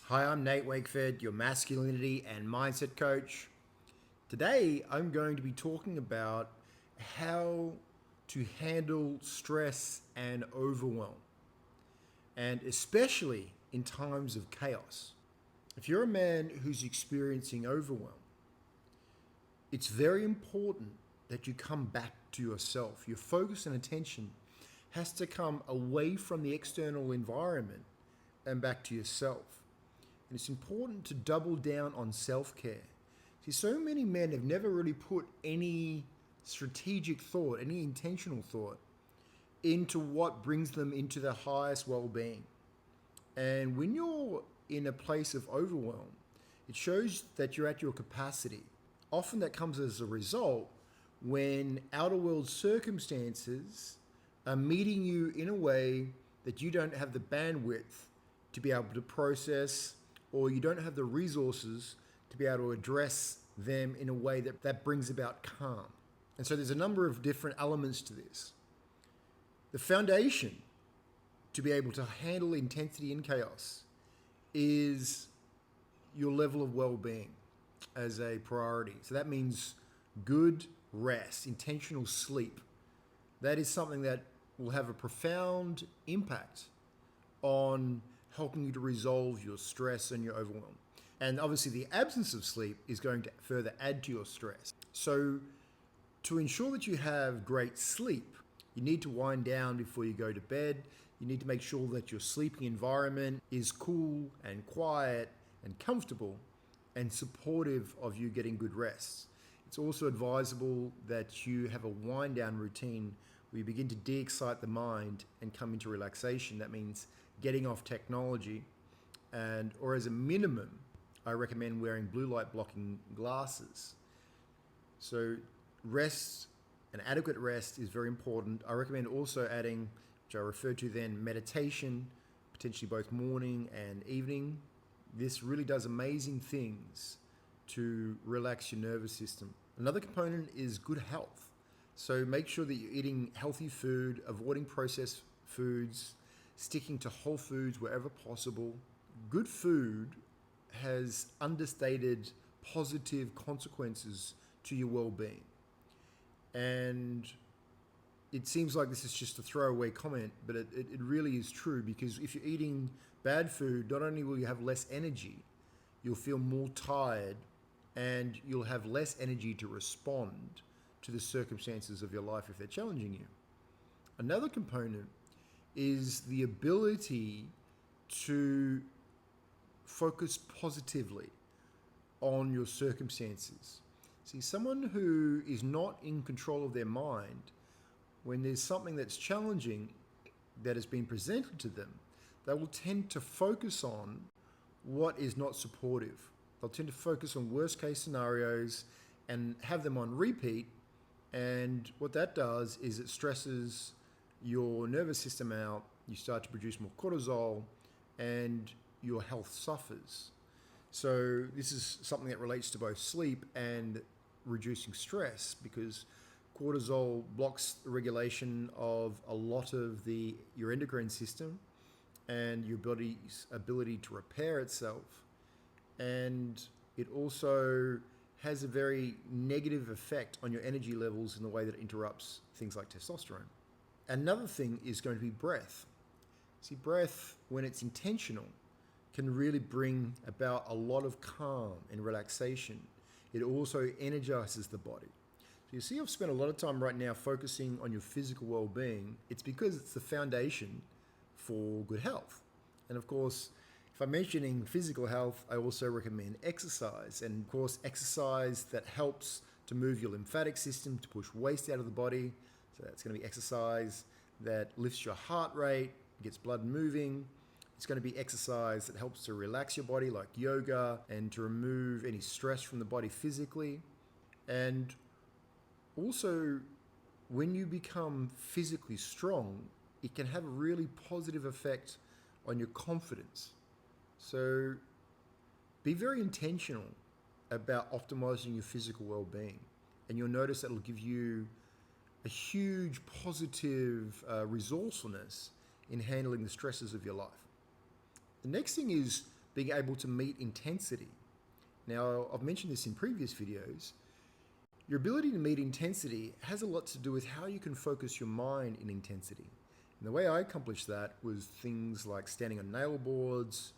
Hi, I'm Nate Wakeford, your masculinity and mindset coach. Today, I'm going to be talking about how to handle stress and overwhelm, and especially in times of chaos. If you're a man who's experiencing overwhelm, it's very important that you come back to yourself. Your focus and attention has to come away from the external environment and back to yourself. And it's important to double down on self-care. See, so many men have never really put any strategic thought, any intentional thought into what brings them into their highest well-being. And when you're in a place of overwhelm, it shows that you're at your capacity. Often that comes as a result when outer world circumstances are meeting you in a way that you don't have the bandwidth to be able to process, or you don't have the resources to be able to address them in a way that brings about calm. And so there's a number of different elements to this. The foundation to be able to handle intensity and chaos is your level of well-being as a priority. So that means good rest, intentional sleep. That is something that will have a profound impact on helping you to resolve your stress and your overwhelm. And obviously the absence of sleep is going to further add to your stress. So to ensure that you have great sleep, you need to wind down before you go to bed. You need to make sure that your sleeping environment is cool and quiet and comfortable and supportive of you getting good rest. It's also advisable that you have a wind down routine where you begin to de-excite the mind and come into relaxation. That means getting off technology, or as a minimum, I recommend wearing blue light blocking glasses. So rest, and adequate rest is very important. I recommend also adding, which I referred to then, meditation, potentially both morning and evening. This really does amazing things to relax your nervous system. Another component is good health. So make sure that you're eating healthy food, avoiding processed foods, sticking to whole foods wherever possible. Good food has understated positive consequences to your well-being. And it seems like this is just a throwaway comment, but it really is true, because if you're eating bad food, not only will you have less energy, you'll feel more tired and you'll have less energy to respond to the circumstances of your life if they're challenging you. Another component is the ability to focus positively on your circumstances. See, someone who is not in control of their mind, when there's something that's challenging that has been presented to them, they will tend to focus on what is not supportive. They'll tend to focus on worst case scenarios and have them on repeat. And what that does is it stresses your nervous system out, you start to produce more cortisol, and your health suffers. So this is something that relates to both sleep and reducing stress, because cortisol blocks the regulation of a lot of your endocrine system and your body's ability to repair itself. And it also has a very negative effect on your energy levels in the way that it interrupts things like testosterone. Another thing is going to be breath. See, breath, when it's intentional, can really bring about a lot of calm and relaxation. It also energizes the body. So you see, I've spent a lot of time right now focusing on your physical well-being. It's because it's the foundation for good health. And of course, if I'm mentioning physical health, I also recommend exercise. And of course, exercise that helps to move your lymphatic system, to push waste out of the body. So that's going to be exercise that lifts your heart rate, gets blood moving. It's going to be exercise that helps to relax your body, like yoga, and to remove any stress from the body physically. And also, when you become physically strong, it can have a really positive effect on your confidence. So be very intentional about optimizing your physical well-being, and you'll notice that it'll give you a huge positive resourcefulness in handling the stresses of your life. The next thing is being able to meet intensity. Now, I've mentioned this in previous videos. Your ability to meet intensity has a lot to do with how you can focus your mind in intensity. And the way I accomplished that was things like standing on nail boards,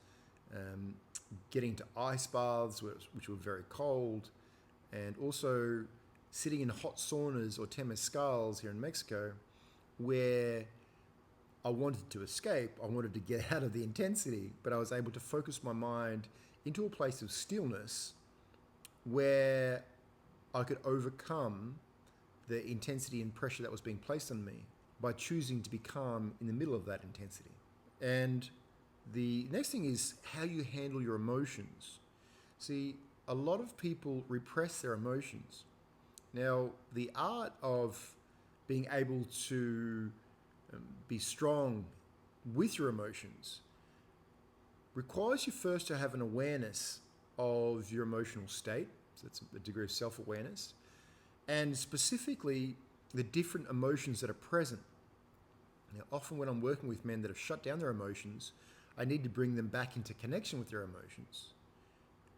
getting to ice baths, which were very cold, and also sitting in hot saunas or temazcals here in Mexico, where I wanted to escape. I wanted to get out of the intensity, but I was able to focus my mind into a place of stillness where I could overcome the intensity and pressure that was being placed on me by choosing to be calm in the middle of that intensity. And the next thing is how you handle your emotions. See, a lot of people repress their emotions. Now, the art of being able to be strong with your emotions requires you first to have an awareness of your emotional state. So that's a degree of self-awareness. And specifically, the different emotions that are present. Now, often when I'm working with men that have shut down their emotions, I need to bring them back into connection with their emotions.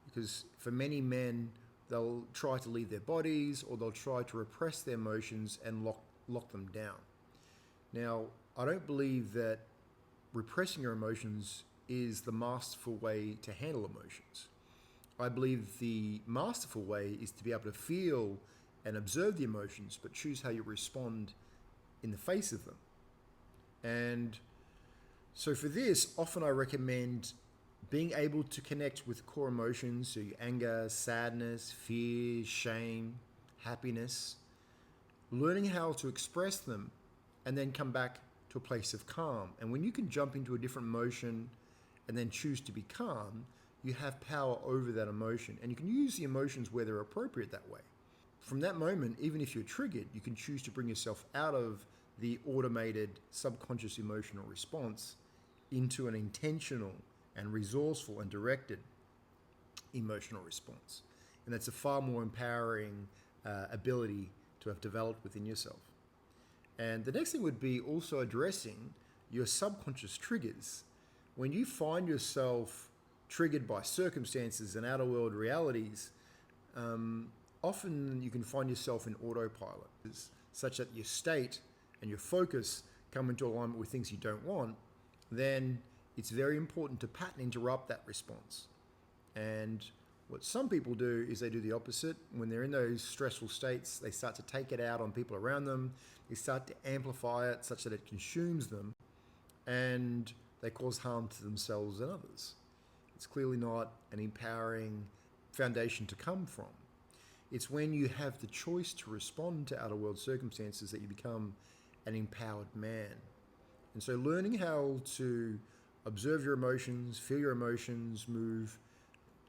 Because for many men, they'll try to leave their bodies or they'll try to repress their emotions and lock them down. Now, I don't believe that repressing your emotions is the masterful way to handle emotions. I believe the masterful way is to be able to feel and observe the emotions, but choose how you respond in the face of them. And so for this, often I recommend being able to connect with core emotions, so your anger, sadness, fear, shame, happiness, learning how to express them and then come back to a place of calm. And when you can jump into a different emotion and then choose to be calm, you have power over that emotion. And you can use the emotions where they're appropriate that way. From that moment, even if you're triggered, you can choose to bring yourself out of the automated subconscious emotional response into an intentional and resourceful and directed emotional response. And that's a far more empowering ability to have developed within yourself. And the next thing would be also addressing your subconscious triggers. When you find yourself triggered by circumstances and outer world realities, often you can find yourself in autopilot, such that your state and your focus come into alignment with things you don't want. Then it's very important to pattern interrupt that response. And what some people do is they do the opposite. When they're in those stressful states, they start to take it out on people around them. They start to amplify it such that it consumes them, and they cause harm to themselves and others. It's clearly not an empowering foundation to come from. It's when you have the choice to respond to outer world circumstances that you become an empowered man. And so learning how to observe your emotions, feel your emotions, move,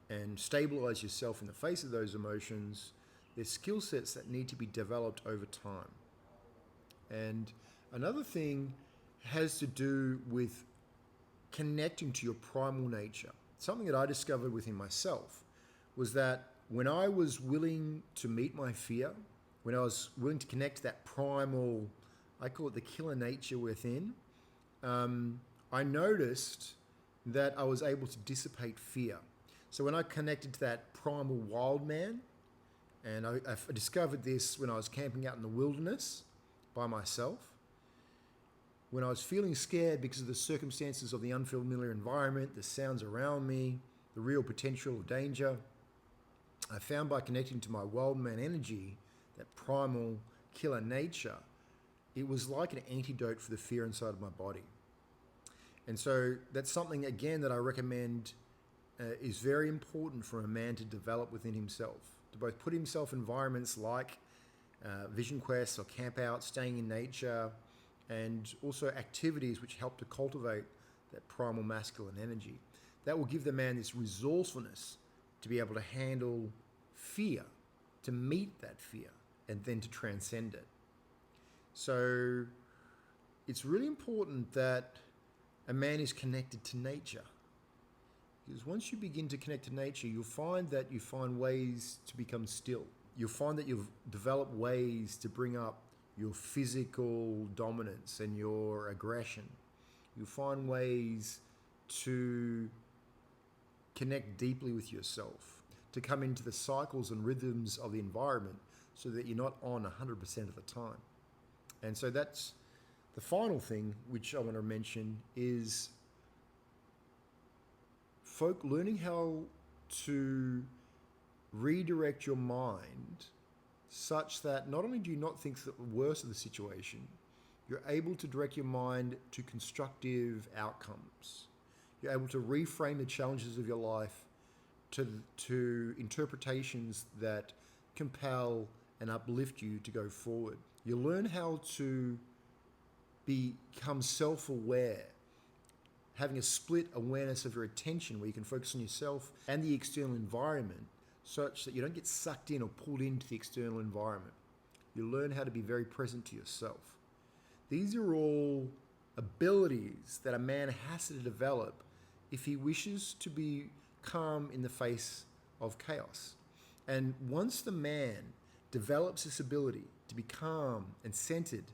and stabilize yourself in the face of those emotions, there's skill sets that need to be developed over time. And another thing has to do with connecting to your primal nature. Something that I discovered within myself was that when I was willing to meet my fear, when I was willing to connect to that primal, I call it the killer nature within, I noticed that I was able to dissipate fear. So when I connected to that primal wild man, and I discovered this when I was camping out in the wilderness by myself, when I was feeling scared because of the circumstances of the unfamiliar environment, the sounds around me, the real potential of danger, I found by connecting to my wild man energy, that primal killer nature, it was like an antidote for the fear inside of my body. And so that's something, again, that I recommend is very important for a man to develop within himself, to both put himself in environments like vision quests or camp out, staying in nature, and also activities which help to cultivate that primal masculine energy. That will give the man this resourcefulness to be able to handle fear, to meet that fear, and then to transcend it. So it's really important that a man is connected to nature. Because once you begin to connect to nature, you'll find that you find ways to become still. You'll find that you've developed ways to bring up your physical dominance and your aggression. You'll find ways to connect deeply with yourself, to come into the cycles and rhythms of the environment so that you're not on 100% of the time. And so that's the final thing which I want to mention is learning how to redirect your mind such that not only do you not think the worst of the situation, you're able to direct your mind to constructive outcomes. You're able to reframe the challenges of your life to interpretations that compel and uplift you to go forward. You learn how to become self-aware, having a split awareness of your attention where you can focus on yourself and the external environment such that you don't get sucked in or pulled into the external environment. You learn how to be very present to yourself. These are all abilities that a man has to develop if he wishes to be calm in the face of chaos. And once the man develops this ability to be calm and centered,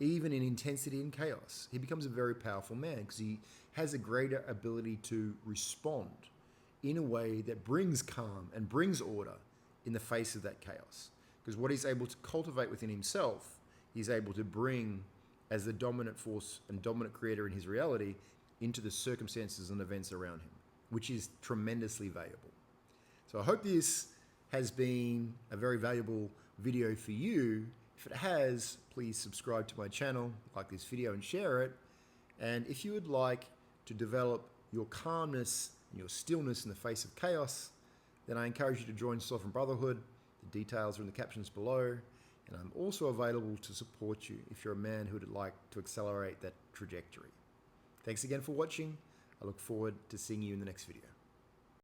even in intensity and chaos, he becomes a very powerful man because he has a greater ability to respond in a way that brings calm and brings order in the face of that chaos. Because what he's able to cultivate within himself, he's able to bring as the dominant force and dominant creator in his reality into the circumstances and events around him, which is tremendously valuable. So I hope this has been a very valuable video for you. If it has, please subscribe to my channel, like this video and share it. And if you would like to develop your calmness and your stillness in the face of chaos, then I encourage you to join Sovereign Brotherhood. The details are in the captions below. And I'm also available to support you if you're a man who would like to accelerate that trajectory. Thanks again for watching. I look forward to seeing you in the next video.